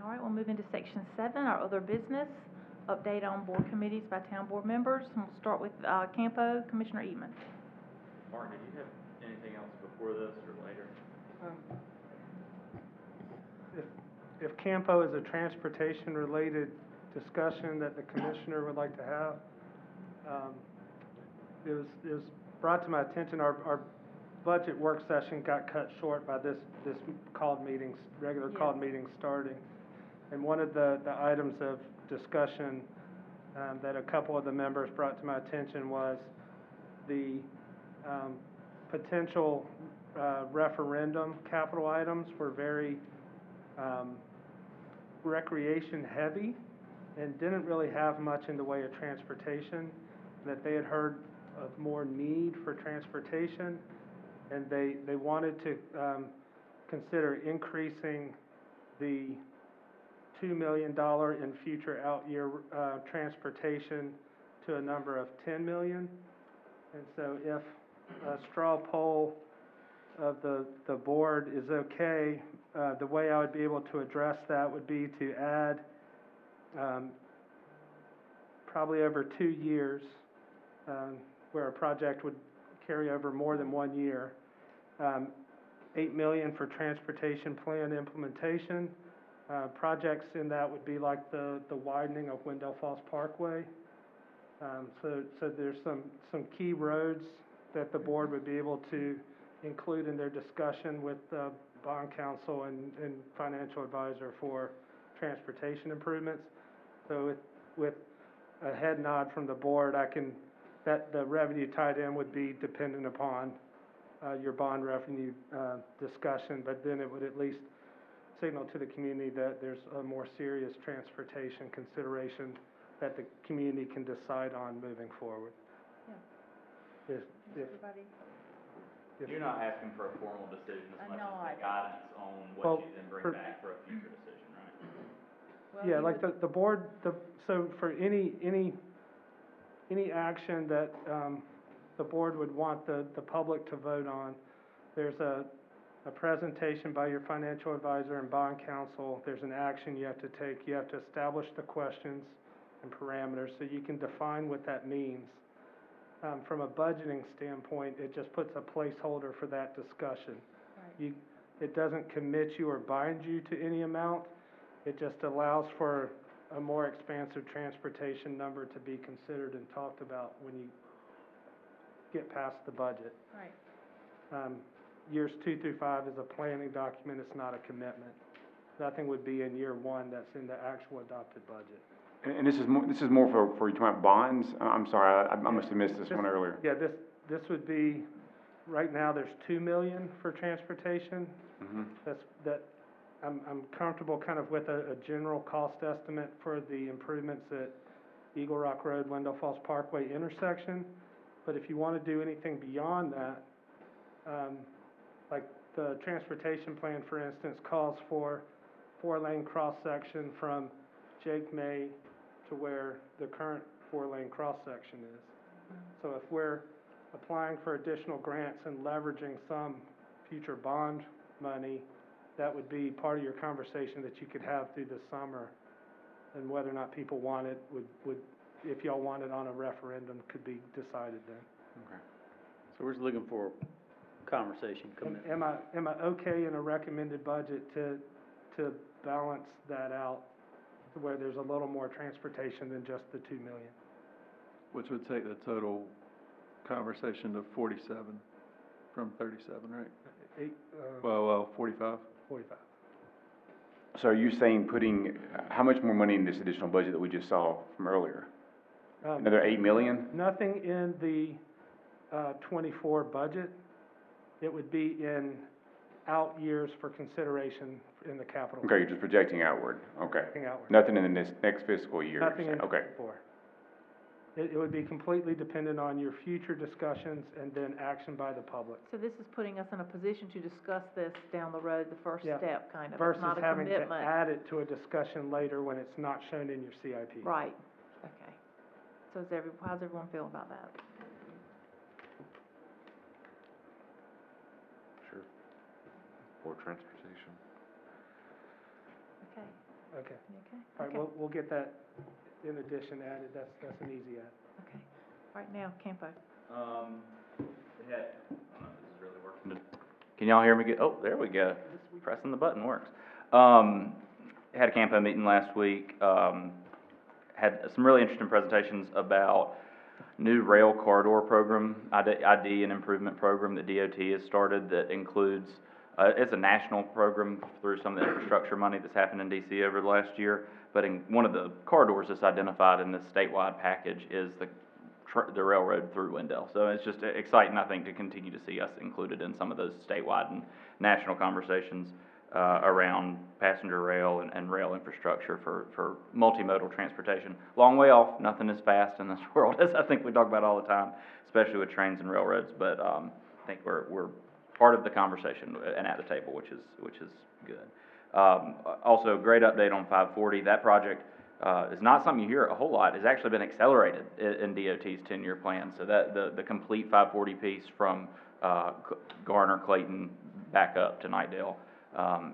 All right, we'll move into section 7, our other business. Update on board committees by town board members. And we'll start with Campo, Commissioner Eatman. Martin, did you have anything else before this or later? If Campo is a transportation-related discussion that the commissioner would like to have, it was brought to my attention, our budget work session got cut short by this called meetings, regular called meeting starting. And one of the items of discussion that a couple of the members brought to my attention was the potential referendum capital items were very recreation heavy and didn't really have much in the way of transportation, that they had heard of more need for transportation, and they wanted to consider increasing the $2 million in future out-year transportation to a number of $10 million. And so if a straw poll of the board is okay, the way I would be able to address that would be to add probably over 2 years, where a project would carry over more than 1 year, $8 million for transportation plan implementation. Projects in that would be like the widening of Wendell Falls Parkway. So there's some key roads that the board would be able to include in their discussion with bond counsel and financial advisor for transportation improvements. So with a head nod from the board, that the revenue tied in would be dependent upon your bond revenue discussion, but then it would at least signal to the community that there's a more serious transportation consideration that the community can decide on moving forward. Yeah. Everybody? You're not asking for a formal decision as much No, as the guidance on Well, what you then bring back for a future decision, right? Well, Yeah, you like would- the board, so for any action that the board would want the public to vote on, there's a presentation by your financial advisor and bond counsel. There's an action you have to take. You have to establish the questions and parameters so you can define what that means. From a budgeting standpoint, it just puts a placeholder for that discussion. Right. It doesn't commit you or bind you to any amount. It just allows for a more expansive transportation number to be considered and talked about when you get past the budget. Right. Years 2 through 5 is a planning document, it's not a commitment. Nothing would be in year 1 that's in the actual adopted budget. And this is more for you talking about bonds? I'm sorry, I must have missed this one earlier. Yeah, this would be, right now, there's 2 million for transportation. I'm comfortable kind of with a general cost estimate for the improvements at Eagle Rock Road, Wendell Falls Parkway intersection. But if you want to do anything beyond that, like the transportation plan, for instance, calls for 4-lane cross-section from Jake May to where the current 4-lane cross-section is. So if we're applying for additional grants and leveraging some future bond money, that would be part of your conversation that you could have through the summer, and whether or not people want it would if y'all want it on a referendum, could be decided then. Okay. So we're just looking for conversation, commitment. Am I okay in a recommended budget to balance that out, where there's a little more transportation than just the 2 million? Which would take the total conversation to 47 from 37, right? Well, 45. 45. So are you saying putting, how much more money in this additional budget that we just saw from earlier? Another 8 million? Nothing in the 24 budget. It would be in out years for consideration in the capital. Okay, you're just projecting outward, okay. Projecting outward. Nothing in the next fiscal year? Nothing in Okay. 24. It would be completely dependent on your future discussions and then action by the public. So this is putting us in a position to discuss this down the road, the first Yeah. step, kind of. It's Versus not a having to commitment. add it to a discussion later when it's not shown in your CIP. Right, okay. So how's everyone feel about that? Sure. Or transportation. Okay, Okay. you okay? All right, Okay. we'll get that in addition added. That's an easy add. Okay, right now, Campo. I don't know if this is really working. Can y'all hear me good? Oh, there we go. Pressing the button works. Had a Campo meeting last week. Had some really interesting presentations about new rail corridor program, ID and improvement program that DOT has started that includes, it's a national program through some of the infrastructure money that's happened in DC over the last year. But in one of the corridors that's identified in this statewide package is the railroad through Wendell. So it's just exciting, I think, to continue to see us included in some of those statewide and national conversations around passenger rail and rail infrastructure for multimodal transportation. Long way off, nothing is fast in this world, as I think we talk about all the time, especially with trains and railroads. But I think we're part of the conversation and at the table, which is good. Also, great update on 540. That project is not something you hear a whole lot. It's actually been accelerated in DOT's 10-year plan. So that the complete 540 piece from Garner, Clayton, back up to Nightdale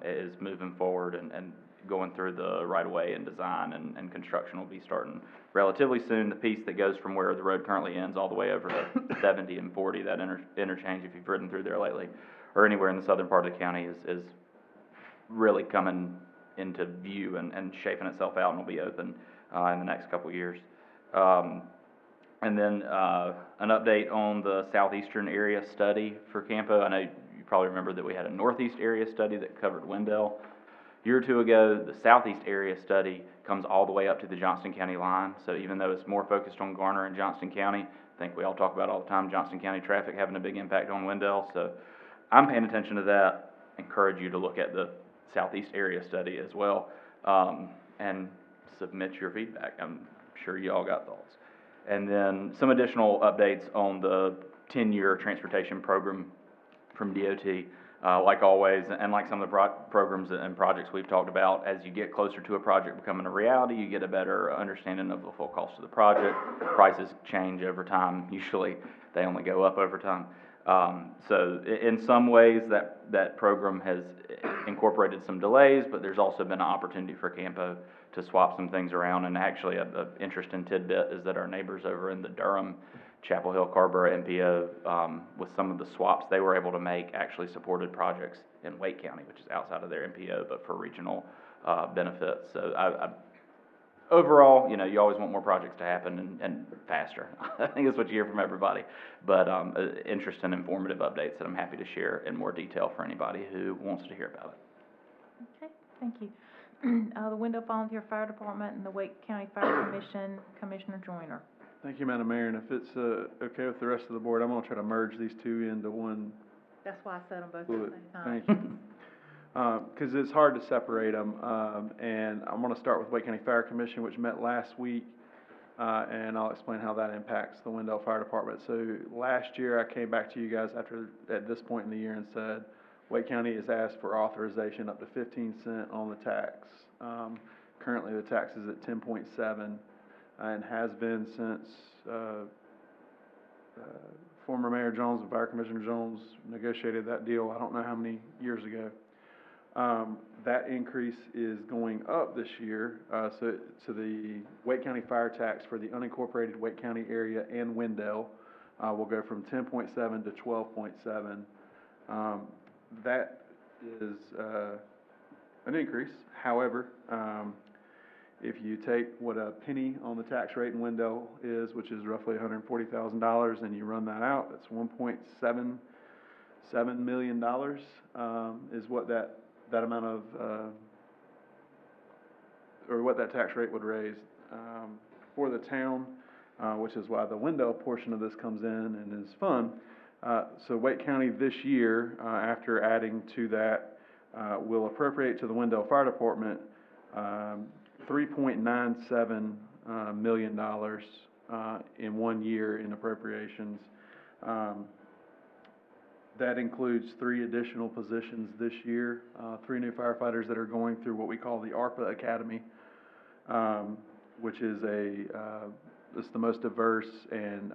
is moving forward and going through the right-of-way and design, and construction will be starting relatively soon. The piece that goes from where the road currently ends all the way over to 70 and 40, that interchange, if you've ridden through there lately, or anywhere in the southern part of the county, is really coming into view and shaping itself out, and will be open in the next couple of years. And then an update on the southeastern area study for Campo. I know you probably remember that we had a northeast area study that covered Wendell. A year or two ago, the southeast area study comes all the way up to the Johnston County line. So even though it's more focused on Garner and Johnston County, I think we all talk about all the time Johnston County traffic having a big impact on Wendell. So I'm paying attention to that. Encourage you to look at the southeast area study as well, and submit your feedback. I'm sure you all got thoughts. And then some additional updates on the 10-year transportation program from DOT. Like always, and like some of the programs and projects we've talked about, as you get closer to a project becoming a reality, you get a better understanding of the full cost of the project. Prices change over time. Usually, they only go up over time. So in some ways, that program has incorporated some delays, but there's also been an opportunity for Campo to swap some things around. And actually, an interesting tidbit is that our neighbors over in the Durham Chapel Hill, Carrboro, MPO, with some of the swaps they were able to make, actually supported projects in Wake County, which is outside of their MPO, but for regional benefits. So overall, you know, you always want more projects to happen and faster. I think that's what you hear from everybody. But interesting and informative updates that I'm happy to share in more detail for anybody who wants to hear about it. Okay, thank you. The Wendell Volunteer Fire Department and the Wake County Fire Commission, Commissioner Joyner. Thank you, Madam Mayor, and if it's okay with the rest of the board, I'm gonna try to merge these two into one. That's why I said them both at the same time. Thank you. Because it's hard to separate them, and I'm gonna start with Wake County Fire Commission, which met last week, and I'll explain how that impacts the Wendell Fire Department. So last year, I came back to you guys at this point in the year and said, Wake County has asked for authorization up to 15 cents on the tax. Currently, the tax is at 10.7, and has been since former Mayor Jones and Fire Commissioner Jones negotiated that deal, I don't know how many years ago. That increase is going up this year, so the Wake County fire tax for the unincorporated Wake County area and Wendell will go from 10.7 to 12.7. That is an increase. However, if you take what a penny on the tax rate in Wendell is, which is roughly $140,000, and you run that out, that's $1.77 million is what that amount of, or what that tax rate would raise for the town, which is why the Wendell portion of this comes in and is fun. So Wake County this year, after adding to that, will appropriate to the Wendell Fire Department $3.97 million in 1 year in appropriations. That includes 3 additional positions this year, 3 new firefighters that are going through what we call the ARPA Academy, which is it's the most diverse, and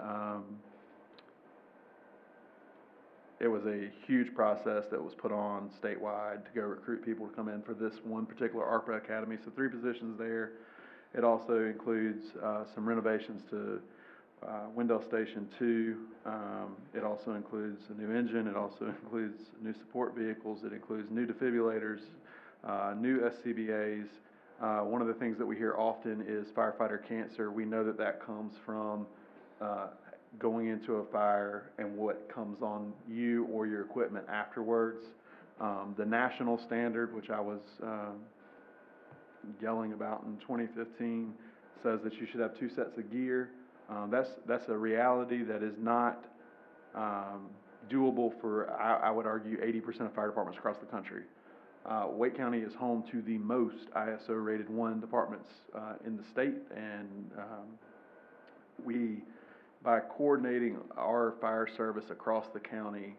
it was a huge process that was put on statewide to go recruit people to come in for this one particular ARPA Academy. So 3 positions there. It also includes some renovations to Wendell Station 2. It also includes a new engine. It also includes new support vehicles. It includes new defibrillators, new SCBAs. One of the things that we hear often is firefighter cancer. We know that that comes from going into a fire and what comes on you or your equipment afterwards. The national standard, which I was yelling about in 2015, says that you should have 2 sets of gear. That's a reality that is not doable for, I would argue, 80% of fire departments across the country. Wake County is home to the most ISO rated 1 departments in the state, and by coordinating our fire service across the county,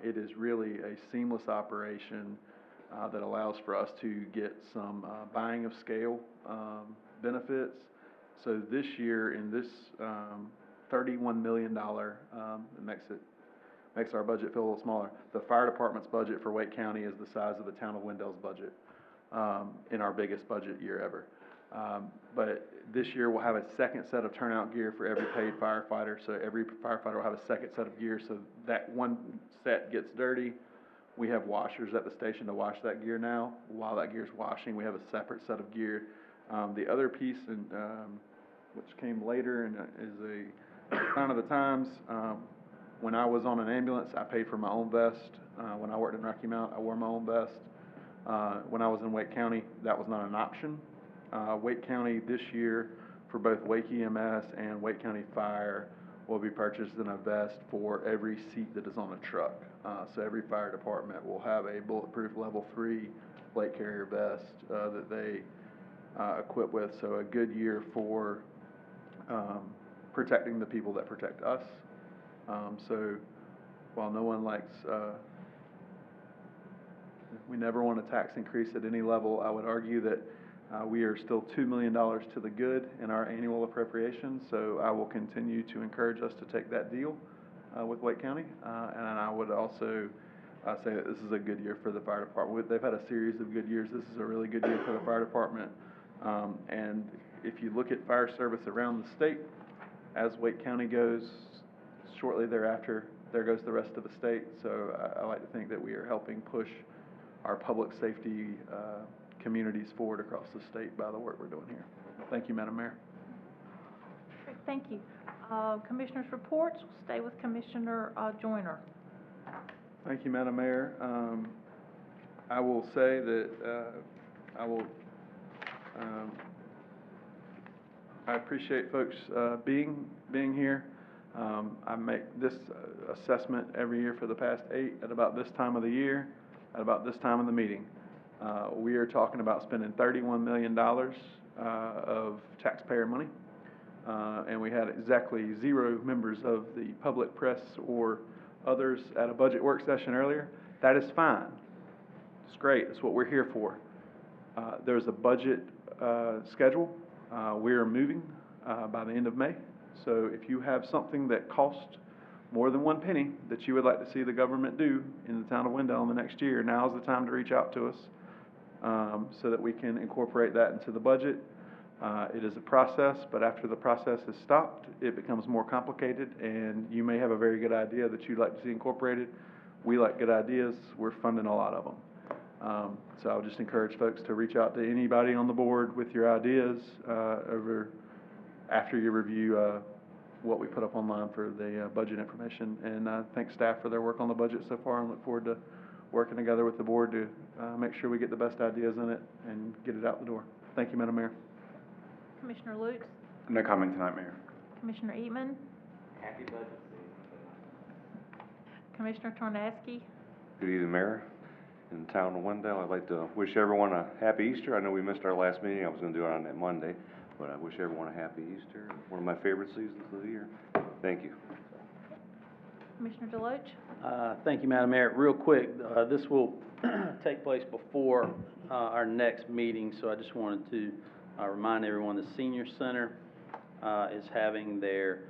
it is really a seamless operation that allows for us to get some buying of scale benefits. So this year, in this $31 million, it makes our budget feel a little smaller. The fire department's budget for Wake County is the size of the town of Wendell's budget in our biggest budget year ever. But this year we'll have a second set of turnout gear for every paid firefighter. So every firefighter will have a second set of gear. So that one set gets dirty, we have washers at the station to wash that gear now. While that gear's washing, we have a separate set of gear. The other piece, which came later and is a sign of the times, when I was on an ambulance, I paid for my own vest. When I worked in Rocky Mount, I wore my own vest. When I was in Wake County, that was not an option. Wake County this year, for both Wake EMS and Wake County Fire, will be purchasing a vest for every seat that is on a truck. So every fire department will have a bulletproof level 3 plate carrier vest that they equip with. So a good year for protecting the people that protect us. So while no one likes, we never want a tax increase at any level, I would argue that we are still $2 million to the good in our annual appropriations. So I will continue to encourage us to take that deal with Wake County. And I would also say that this is a good year for the fire department. They've had a series of good years. This is a really good year for the fire department. And if you look at fire service around the state, as Wake County goes shortly thereafter, there goes the rest of the state. So I like to think that we are helping push our public safety communities forward across the state by the work we're doing here. Thank you, Madam Mayor. Great, thank you. Commissioners' reports, we'll stay with Commissioner Joyner. Thank you, Madam Mayor. I will say that I appreciate folks being here. I make this assessment every year for the past 8 at about this time of the year, at about this time of the meeting. We are talking about spending $31 million of taxpayer money, and we had exactly 0 members of the public, press, or others at a budget work session earlier. That is fine. It's great. It's what we're here for. There's a budget schedule. We are moving by the end of May. So if you have something that costs more than 1 penny that you would like to see the government do in the town of Wendell in the next year, now is the time to reach out to us so that we can incorporate that into the budget. It is a process, but after the process is stopped, it becomes more complicated, and you may have a very good idea that you'd like to see incorporated. We like good ideas. We're funding a lot of them. So I would just encourage folks to reach out to anybody on the board with your ideas after you review what we put up online for the budget information. And I thank staff for their work on the budget so far, and look forward to working together with the board to make sure we get the best ideas in it and get it out the door. Thank you, Madam Mayor. Commissioner Lutz, No comment tonight, Mayor. Commissioner Eatman, Happy budget season. Commissioner Tornaski. Good evening, Mayor. In the town of Wendell, I'd like to wish everyone a happy Easter. I know we missed our last meeting. I was going to do it on that Monday, but I wish everyone a happy Easter. One of my favorite seasons of the year. Thank you. Commissioner Deloach. Thank you, Madam Mayor. Real quick, this will take place before our next meeting, so I just wanted to remind everyone the Senior Center is having their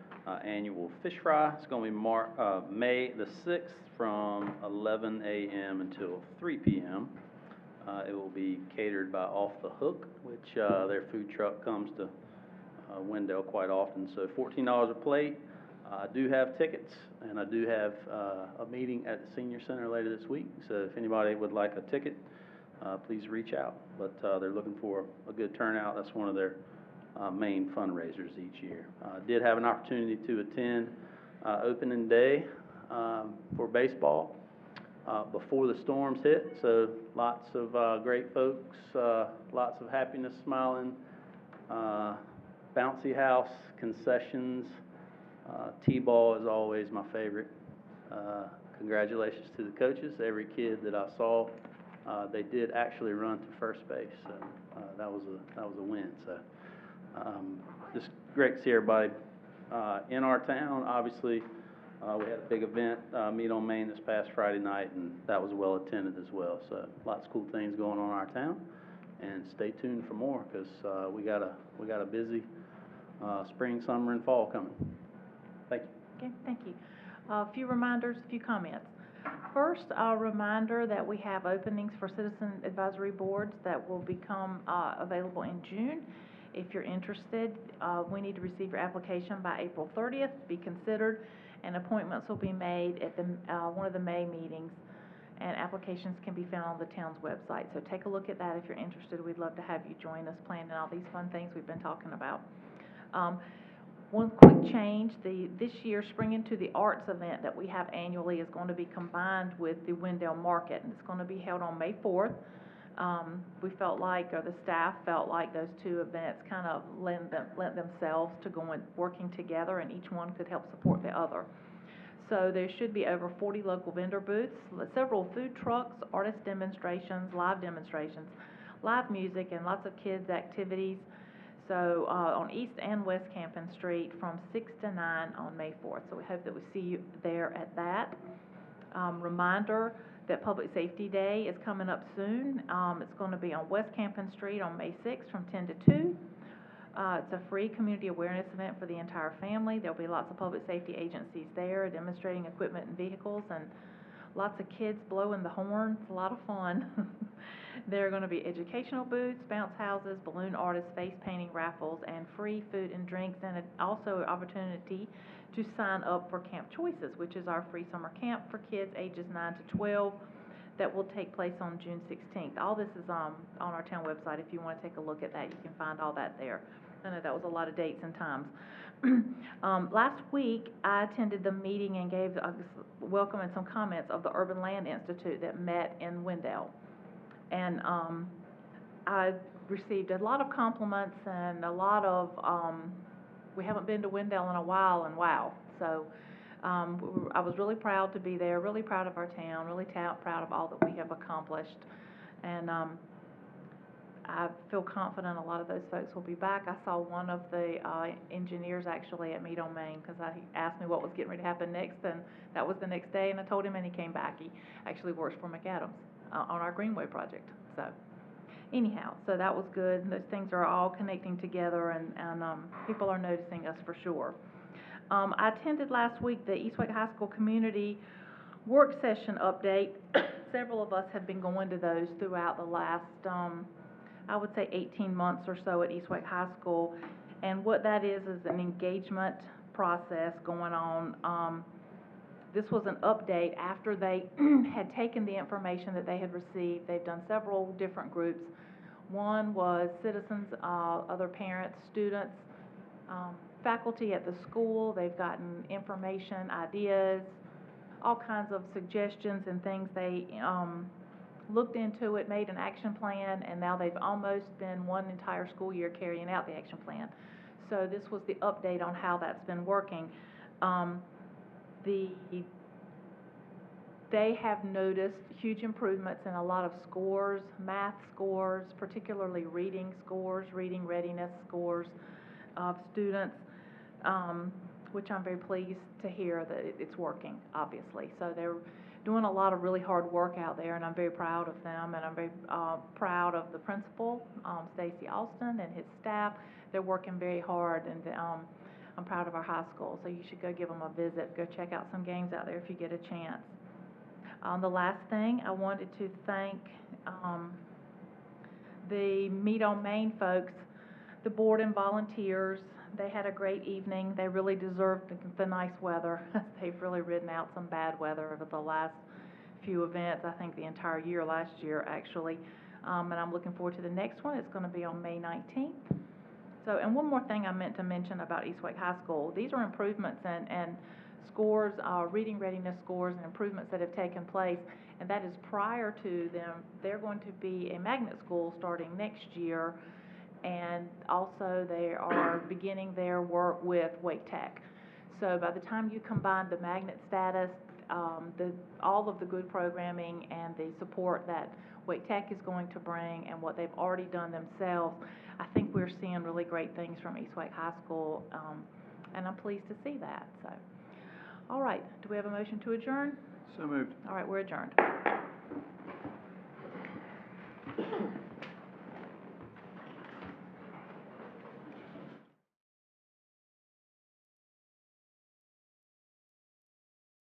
annual fish fry. It's going to be May the 6th from 11 a.m. until 3 p.m. It will be catered by Off the Hook, which their food truck comes to Wendell quite often. So $14 a plate. I do have tickets, and I do have a meeting at the Senior Center later this week. So if anybody would like a ticket, please reach out. But they're looking for a good turnout. That's one of their main fundraisers each year. Did have an opportunity to attend opening day for baseball before the storms hit. So lots of great folks, lots of happiness, smiling, bouncy house, concessions. T-ball is always my favorite. Congratulations to the coaches. Every kid that I saw, they did actually run to first base. So that was a win. So just great to see everybody in our town. Obviously, we had a big event, Meet on Main, this past Friday night, and that was well attended as well. So lots of cool things going on in our town. And stay tuned for more, because we got a busy spring, summer, and fall coming. Thank you. Okay, thank you. A few reminders, a few comments. First, a reminder that we have openings for citizen advisory boards that will become available in June. If you're interested, we need to receive your application by April 30th, be considered, and appointments will be made at one of the May meetings, and applications can be found on the town's website. So take a look at that if you're interested. We'd love to have you join us planning all these fun things we've been talking about. One quick change, this year Spring Into the Arts event that we have annually is going to be combined with the Wendell Market, and it's going to be held on May 4th. We felt like, or the staff felt like, those two events kind of lent themselves to working together, and each one could help support the other. So there should be over 40 local vendor booths, several food trucks, artist demonstrations, live music, and lots of kids' activities. So on East and West Campen Street from 6 to 9 on May 4th. So we hope that we see you there at that. Reminder that Public Safety Day is coming up soon. It's going to be on West Campen Street on May 6th from 10 to 2. It's a free community awareness event for the entire family. There'll be lots of public safety agencies there demonstrating equipment and vehicles, and lots of kids blowing the horn, it's a lot of fun. There are gonna be educational booths, bounce houses, balloon artists, face painting raffles, and free food and drinks, and also an opportunity to sign up for Camp Choices, which is our free summer camp for kids ages 9 to 12 that will take place on June 16th. All this is on our town website. If you want to take a look at that, you can find all that there. I know that was a lot of dates and times. Last week, I attended the meeting and gave a welcome and some comments of the Urban Land Institute that met in Wendell. And I received a lot of compliments and a lot of, we haven't been to Wendell in a while, and wow. So I was really proud to be there, really proud of our town, really proud of all that we have accomplished. And I feel confident a lot of those folks will be back. I saw one of the engineers actually at Mead on Main, because he asked me what was getting ready to happen next, and that was the next day, and I told him, and he came back. He actually works for McAdams on our Greenway project. So anyhow, so that was good. And those things are all connecting together, and people are noticing us for sure. I attended last week the East Wake High School Community Work Session update. Several of us have been going to those throughout the last, I would say 18 months or so at East Wake High School. And what that is an engagement process going on. This was an update after they had taken the information that they had received. They've done several different groups. One was citizens, other parents, students, faculty at the school. They've gotten information, ideas, all kinds of suggestions and things. They looked into it, made an action plan, and now they've almost been one entire school year carrying out the action plan. So this was the update on how that's been working. They have noticed huge improvements in a lot of scores, math scores, particularly reading scores, reading readiness scores of students, which I'm very pleased to hear that it's working, obviously. So they're doing a lot of really hard work out there, and I'm very proud of them, and I'm very proud of the principal, Stacy Alston, and his staff. They're working very hard, and I'm proud of our high school, so you should go give them a visit. Go check out some games out there if you get a chance. The last thing, I wanted to thank the Mead on Main folks, the board and volunteers. They had a great evening. They really deserved the nice weather. They've really ridden out some bad weather over the last few events, I think the entire year, last year actually. And I'm looking forward to the next one. It's going to be on May 19th. So, and one more thing I meant to mention about East Wake High School. These are improvements and scores, reading readiness scores and improvements that have taken place, and that is prior to them. They're going to be a magnet school starting next year, and also they are beginning their work with Wake Tech. So by the time you combine the magnet status, all of the good programming and the support that Wake Tech is going to bring and what they've already done themselves, I think we're seeing really great things from East Wake High School, and I'm pleased to see that. So, all right, do we have a motion to adjourn? So moved. All right, we're adjourned.